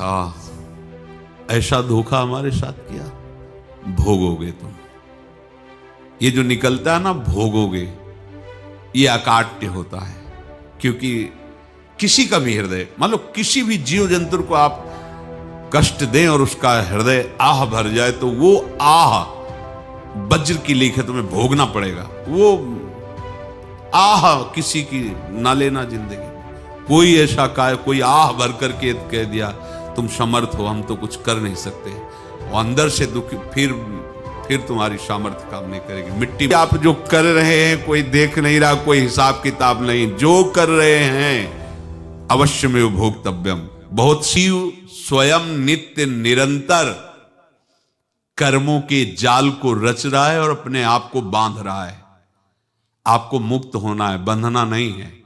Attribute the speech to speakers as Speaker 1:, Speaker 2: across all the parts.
Speaker 1: अच्छा ऐसा धोखा हमारे साथ किया, भोगोगे तुम। ये जो निकलता है ना भोगोगे, ये अकाट्य होता है। क्योंकि किसी का भी हृदय, मान लो किसी भी जीव जंतु को आप कष्ट दें और उसका हृदय आह भर जाए, तो वो आह वज्र की लीक है, तुम्हें भोगना पड़ेगा। वो आह किसी की ना लेना जिंदगी। कोई ऐसा कोई आह भर करके कह दिया तुम समर्थ हो, हम तो कुछ कर नहीं सकते, और अंदर से दुखी, फिर तुम्हारी सामर्थ्य काम नहीं करेगी। मिट्टी आप जो कर रहे हैं कोई देख नहीं रहा, कोई हिसाब किताब नहीं, जो कर रहे हैं अवश्य में भोक्तव्यम। बहुत सी स्वयं नित्य निरंतर कर्मों के जाल को रच रहा है और अपने आप को बांध रहा है। आपको मुक्त होना है, बंधना नहीं है।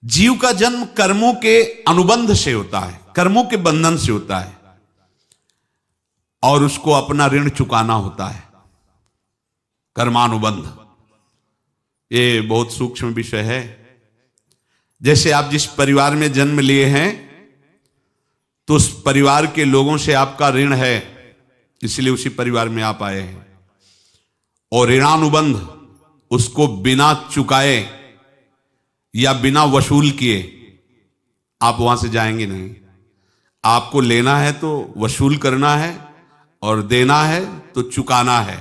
Speaker 1: जीव का जन्म कर्मों के अनुबंध से होता है, कर्मों के बंधन से होता है, और उसको अपना ऋण चुकाना होता है। कर्मानुबंध ये बहुत सूक्ष्म विषय है। जैसे आप जिस परिवार में जन्म लिए हैं, तो उस परिवार के लोगों से आपका ऋण है, इसलिए उसी परिवार में आप आए हैं। और ऋणानुबंध उसको बिना चुकाए या बिना वसूल किए आप वहां से जाएंगे नहीं। आपको लेना है तो वसूल करना है, और देना है तो चुकाना है।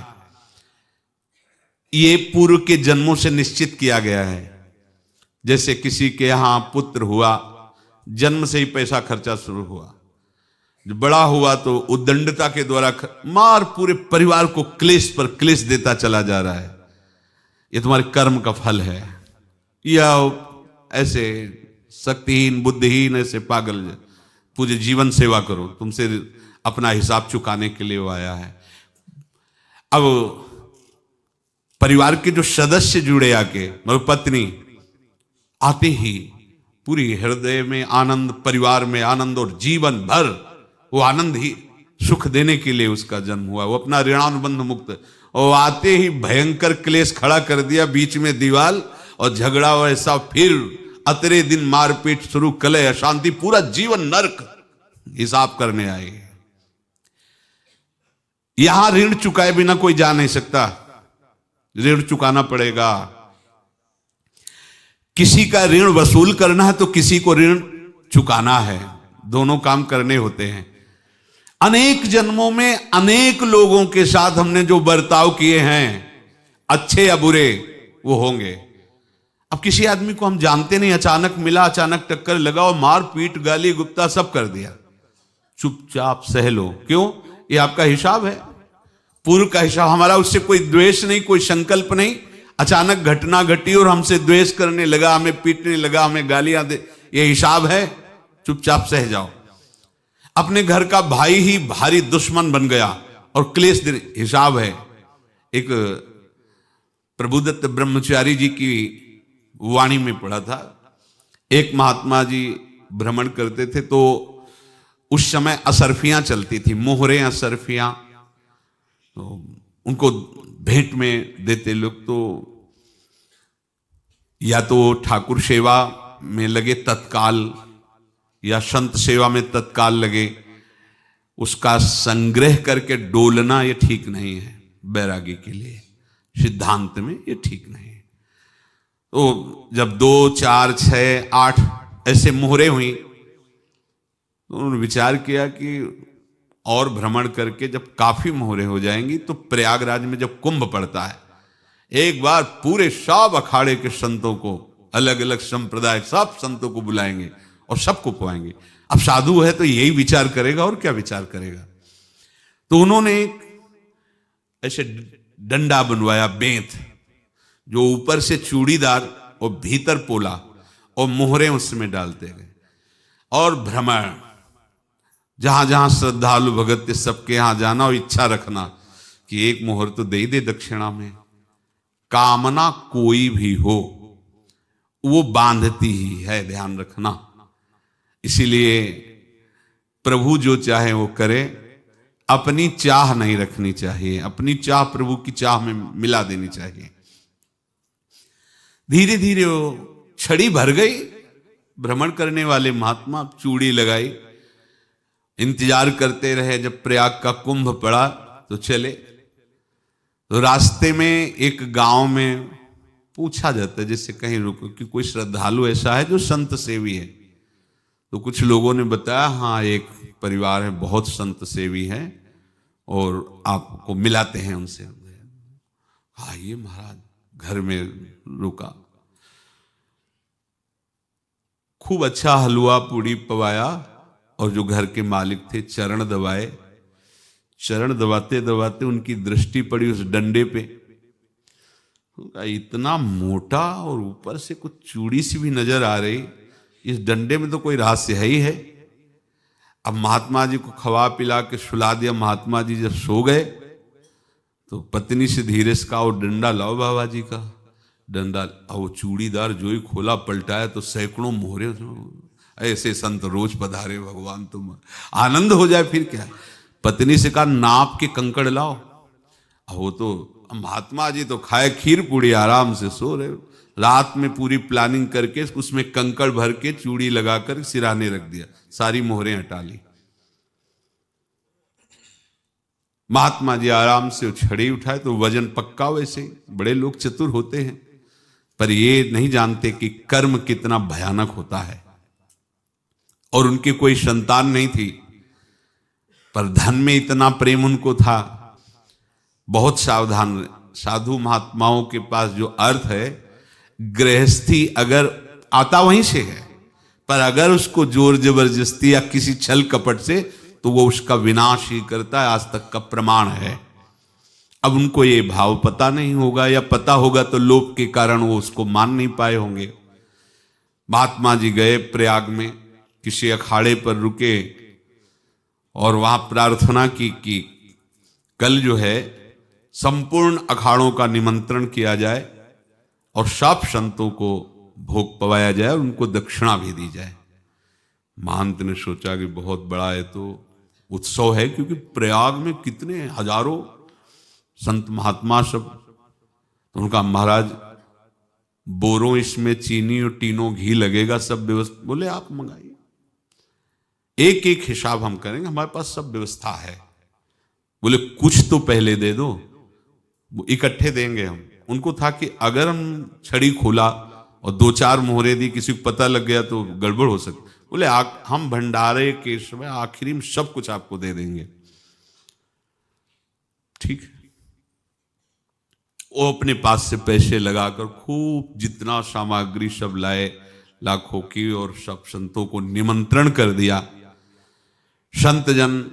Speaker 1: ये पूर्व के जन्मों से निश्चित किया गया है। जैसे किसी के यहां पुत्र हुआ, जन्म से ही पैसा खर्चा शुरू हुआ, जो बड़ा हुआ तो उद्दंडता के द्वारा मार पूरे परिवार को क्लेश पर क्लेश देता चला जा रहा है। ये तुम्हारे कर्म का फल है। या ऐसे शक्तिहीन बुद्धिहीन ऐसे पागल पूरे जीवन सेवा करो, तुमसे अपना हिसाब चुकाने के लिए वो आया है। अब परिवार के जो सदस्य जुड़े आके, मतलब पत्नी आते ही पूरी हृदय में आनंद, परिवार में आनंद, और जीवन भर वो आनंद ही सुख देने के लिए उसका जन्म हुआ। वो अपना ऋणानुबंध मुक्त, और आते ही भयंकर क्लेश खड़ा कर दिया, बीच में दीवाल और झगड़ा वैसा, फिर अतरे दिन मारपीट शुरू, कलह अशांति, पूरा जीवन नरक हिसाब करने आए। यहां ऋण चुकाए बिना कोई जा नहीं सकता, ऋण चुकाना पड़ेगा। किसी का ऋण वसूल करना है तो किसी को ऋण चुकाना है, दोनों काम करने होते हैं। अनेक जन्मों में अनेक लोगों के साथ हमने जो बर्ताव किए हैं, अच्छे या बुरे, वो होंगे। अब किसी आदमी को हम जानते नहीं, अचानक मिला, अचानक टक्कर लगा और मार पीट गाली गुप्ता सब कर दिया, चुपचाप सह लो। क्यों? ये आपका हिसाब है, पूर्व का हिसाब। हमारा उससे कोई द्वेष नहीं, कोई संकल्प नहीं। अचानक घटना घटी और हमसे द्वेष करने लगा, हमें पीटने लगा, हमें गालियां दे, ये हिसाब है, चुपचाप सह जाओ। अपने घर का भाई ही भारी दुश्मन बन गया और क्लेश दे, हिसाब है। एक प्रभुदत्त ब्रह्मचारी जी की वाणी में पढ़ा था, एक महात्मा जी भ्रमण करते थे, तो उस समय असरफियां चलती थी, मोहरे असरफियां, तो उनको भेंट में देते लोग। तो या तो ठाकुर सेवा में लगे तत्काल, या संत सेवा में तत्काल लगे, उसका संग्रह करके डोलना ये ठीक नहीं है। बैरागी के लिए सिद्धांत में ये ठीक नहीं है। तो जब 2, 4, 6, 8 ऐसे मोहरे हुई, तो उन्होंने विचार किया कि और भ्रमण करके जब काफी मोहरे हो जाएंगी तो प्रयागराज में जब कुंभ पड़ता है, एक बार पूरे सब अखाड़े के संतों को, अलग अलग संप्रदाय सब संतों को बुलाएंगे और सबको पुआएंगे। अब साधु है तो यही विचार करेगा, और क्या विचार करेगा। तो उन्होंने ऐसे डंडा बनवाया, बेंत, जो ऊपर से चूड़ीदार और भीतर पोला, और मोहरे उसमें डालते गए। और भ्रमण, जहां जहां श्रद्धालु भगत थे सबके यहां जाना और इच्छा रखना कि एक मोहर तो दे दे दक्षिणा में। कामना कोई भी हो वो बांधती ही है, ध्यान रखना। इसीलिए प्रभु जो चाहे वो करे, अपनी चाह नहीं रखनी चाहिए, अपनी चाह प्रभु की चाह में मिला देनी चाहिए। धीरे धीरे वो छड़ी भर गई, भ्रमण करने वाले महात्मा चूड़ी लगाई, इंतजार करते रहे जब प्रयाग का कुंभ पड़ा तो चले। तो रास्ते में एक गांव में पूछा जाता है, जैसे कहीं रुको कि कोई श्रद्धालु ऐसा है जो संत सेवी है। तो कुछ लोगों ने बताया हाँ एक परिवार है बहुत संत सेवी है और आपको मिलाते हैं उनसे। आइए महाराज, घर में रुका, खूब अच्छा हलवा पूड़ी पवाया और जो घर के मालिक थे चरण दबाए। चरण दबाते दबाते उनकी दृष्टि पड़ी उस डंडे पे, इतना मोटा और ऊपर से कुछ चूड़ी सी भी नजर आ रही, इस डंडे में तो कोई रहस्य है ही है। अब महात्मा जी को खवा पिला के सुला दिया। महात्मा जी जब सो गए तो पत्नी से धीरे से कहा वो डंडा लाओ बाबा जी का। डंडा, वो चूड़ीदार जो ही खोला पलटाया तो सैकड़ों मोहरे। ऐसे संत रोज पधारे भगवान, तुम आनंद हो जाए फिर क्या। पत्नी से कहा नाप के कंकड़ लाओ। वो तो महात्मा जी तो खाए खीर पूड़ी, आराम से सो रहे। रात में पूरी प्लानिंग करके उसमें कंकड़ भर के चूड़ी लगाकर सिराने रख दिया, सारी मोहरें हटा ली। महात्मा जी आराम से छड़ी उठाए तो वजन पक्का। वैसे बड़े लोग चतुर होते हैं पर ये नहीं जानते कि कर्म कितना भयानक होता है। और उनकी कोई संतान नहीं थी पर धन में इतना प्रेम उनको था। बहुत सावधान, साधु महात्माओं के पास जो अर्थ है, गृहस्थी अगर आता वहीं से है पर अगर उसको जोर जबरदस्ती या किसी छल कपट से तो वो उसका विनाश ही करता है, आज तक का प्रमाण है। अब उनको ये भाव पता नहीं होगा या पता होगा तो लोभ के कारण वो उसको मान नहीं पाए होंगे। महात्मा जी गए प्रयाग में, किसी अखाड़े पर रुके और वहां प्रार्थना की कि कल जो है संपूर्ण अखाड़ों का निमंत्रण किया जाए और सब संतों को भोग पवाया जाए और उनको दक्षिणा भी दी जाए। महंत ने सोचा कि बहुत बड़ा है तो उत्सव है, क्योंकि प्रयाग में कितने हजारों संत महात्मा सब। तो उनका महाराज बोरों इसमें चीनी और टीनों घी लगेगा, सब व्यवस्था। बोले आप मंगाइए, एक एक हिसाब हम करेंगे, हमारे पास सब व्यवस्था है। बोले कुछ तो पहले दे दो, वो इकट्ठे देंगे हम। उनको था कि अगर हम छड़ी खोला और दो चार मोहरे दी, किसी को पता लग गया तो गड़बड़ हो सकती। बोले हम भंडारे के समय आखिरी में सब कुछ आपको दे देंगे। ठीक है। वो अपने पास से पैसे लगाकर खूब जितना सामग्री सब लाए लाखों की और सब संतों को निमंत्रण कर दिया। संत जन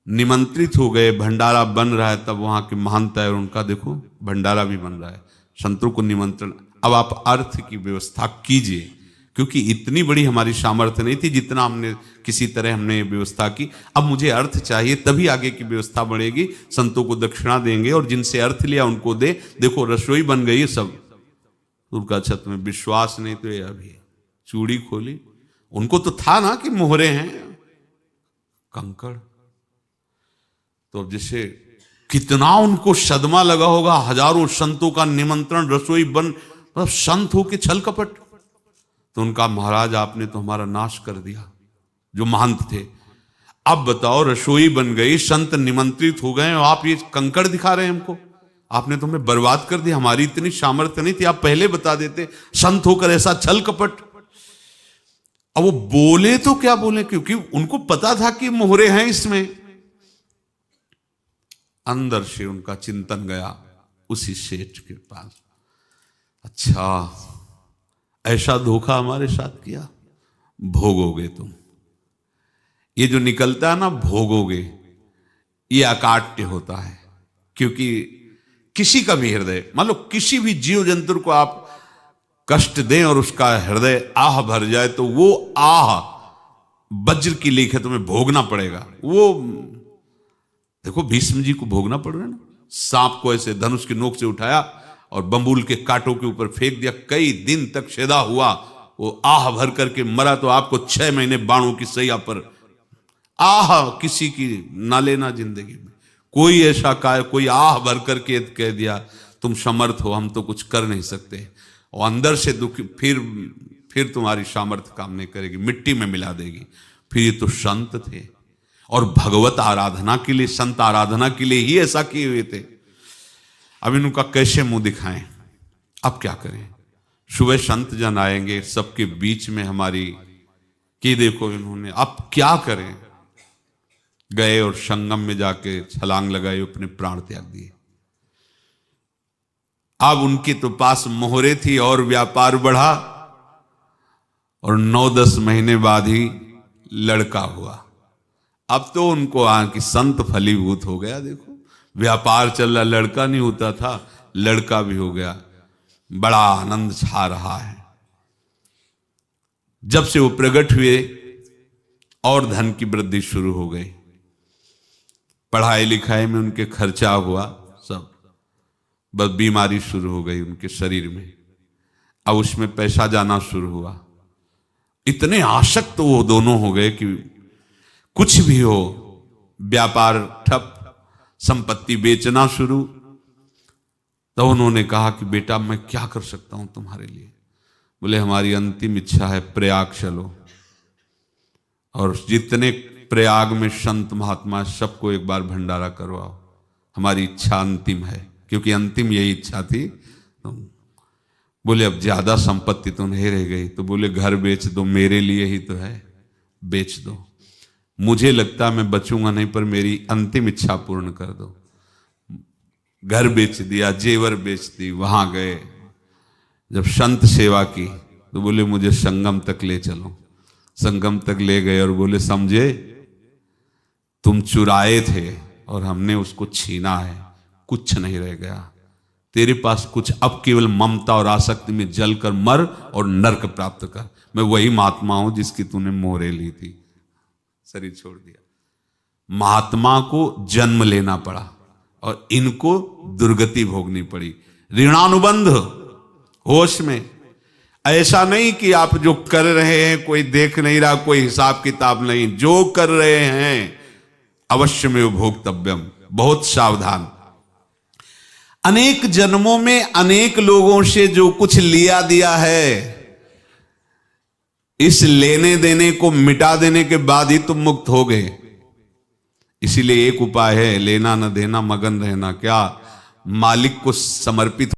Speaker 1: निमंत्रित हो गए, भंडारा बन रहा है। तब वहां के महंत है और उनका देखो भंडारा भी बन रहा है, संतों को निमंत्रण। अब आप अर्थ की व्यवस्था कीजिए, क्योंकि इतनी बड़ी हमारी सामर्थ्य नहीं थी जितना हमने किसी तरह हमने व्यवस्था की। अब मुझे अर्थ चाहिए, तभी आगे की व्यवस्था बढ़ेगी। संतों को दक्षिणा देंगे और जिनसे अर्थ लिया उनको दे। देखो रसोई बन गई सब। उनका छत में विश्वास नहीं तो ये अभी चूड़ी खोली। उनको तो था ना कि मोहरे हैं, कंकड़। तो जैसे कितना उनको सदमा लगा होगा, हजारों संतों का निमंत्रण, रसोई बन, मतलब संत हो के छल कपट। तो उनका महाराज आपने तो हमारा नाश कर दिया, जो महंत थे। अब बताओ रसोई बन गई, संत निमंत्रित हो गए और आप ये कंकड़ दिखा रहे हैं हमको। आपने तो हमें बर्बाद कर दिया, हमारी इतनी सामर्थ्य नहीं थी, आप पहले बता देते। संत होकर ऐसा छल कपट। अब वो बोले तो क्या बोले, क्योंकि उनको पता था कि मोहरे हैं इसमें। अंदर से उनका चिंतन गया उसी सेठ के पास, अच्छा ऐसा धोखा हमारे साथ किया, भोगोगे तुम। ये जो निकलता है ना भोगोगे, ये अकाट्य होता है। क्योंकि किसी का भी हृदय, मान लो किसी भी जीव जंतु को आप कष्ट दें और उसका हृदय आह भर जाए तो वो आह वज्र की लीक है, तुम्हें भोगना पड़ेगा। वो देखो भीष्म जी को भोगना पड़ रहा है ना। सांप को ऐसे धनुष की नोक से उठाया और बंबूल के कांटों के ऊपर फेंक दिया, कई दिन तक शेदा हुआ, वो आह भर करके मरा। तो आपको 6 महीने बाणों की सैया पर आह किसी की ना लेना जिंदगी में। कोई ऐसा कोई आह भर करके कह दिया तुम समर्थ हो, हम तो कुछ कर नहीं सकते। और अंदर से दुखी, फिर फिर तुम्हारी सामर्थ्य काम नहीं करेगी, मिट्टी में मिला देगी। फिर ये तो संत थे और भगवत आराधना के लिए, संत आराधना के लिए ही ऐसा किए हुए थे। अब इनका कैसे मुंह दिखाएं, अब क्या करें। सुबह संत जन आएंगे, सबके बीच में हमारी कि देखो इन्होंने, अब क्या करें। गए और संगम में जाके छलांग लगाई, अपने प्राण त्याग दिए। अब उनके तो पास मोहरे थी और व्यापार बढ़ा और 9-10 महीने बाद ही लड़का हुआ। अब तो उनको कि संत फलीभूत हो गया। देखो व्यापार चल रहा, लड़का नहीं होता था, लड़का भी हो गया। बड़ा आनंद छा रहा है। जब से वो प्रकट हुए और धन की वृद्धि शुरू हो गई, पढ़ाई लिखाई में उनके खर्चा हुआ सब, बस बीमारी शुरू हो गई उनके शरीर में। अब उसमें पैसा जाना शुरू हुआ। इतने आसक्त तो वो दोनों हो गए कि कुछ भी हो, व्यापार ठप, संपत्ति बेचना शुरू। तो उन्होंने कहा कि बेटा मैं क्या कर सकता हूं तुम्हारे लिए। बोले हमारी अंतिम इच्छा है प्रयाग चलो और जितने प्रयाग में संत महात्मा सबको एक बार भंडारा करवाओ। हमारी इच्छा अंतिम है, क्योंकि अंतिम यही इच्छा थी। बोले अब ज्यादा संपत्ति तो नहीं रह गई। तो बोले घर बेच दो, मेरे लिए ही तो है, बेच दो। मुझे लगता मैं बचूंगा नहीं, पर मेरी अंतिम इच्छा पूर्ण कर दो। घर बेच दिया, जेवर बेच दी। वहां गए, जब संत सेवा की तो बोले मुझे संगम तक ले चलो। संगम तक ले गए और बोले समझे तुम चुराए थे और हमने उसको छीना है, कुछ नहीं रह गया तेरे पास कुछ। अब केवल ममता और आसक्ति में जलकर मर और नरक प्राप्त कर। मैं वही महात्मा हूं जिसकी तूने मोहरे ली थी, शरीर छोड़ दिया। महात्मा को जन्म लेना पड़ा और इनको दुर्गति भोगनी पड़ी। ऋणानुबंध होश में। ऐसा नहीं कि आप जो कर रहे हैं कोई देख नहीं रहा, कोई हिसाब किताब नहीं। जो कर रहे हैं अवश्य में भोक्तव्यम। बहुत सावधान। अनेक जन्मों में अनेक लोगों से जो कुछ लिया दिया है, इस लेने देने को मिटा देने के बाद ही तुम मुक्त हो गए। इसीलिए एक उपाय है, लेना न देना मगन रहना। क्या मालिक को समर्पित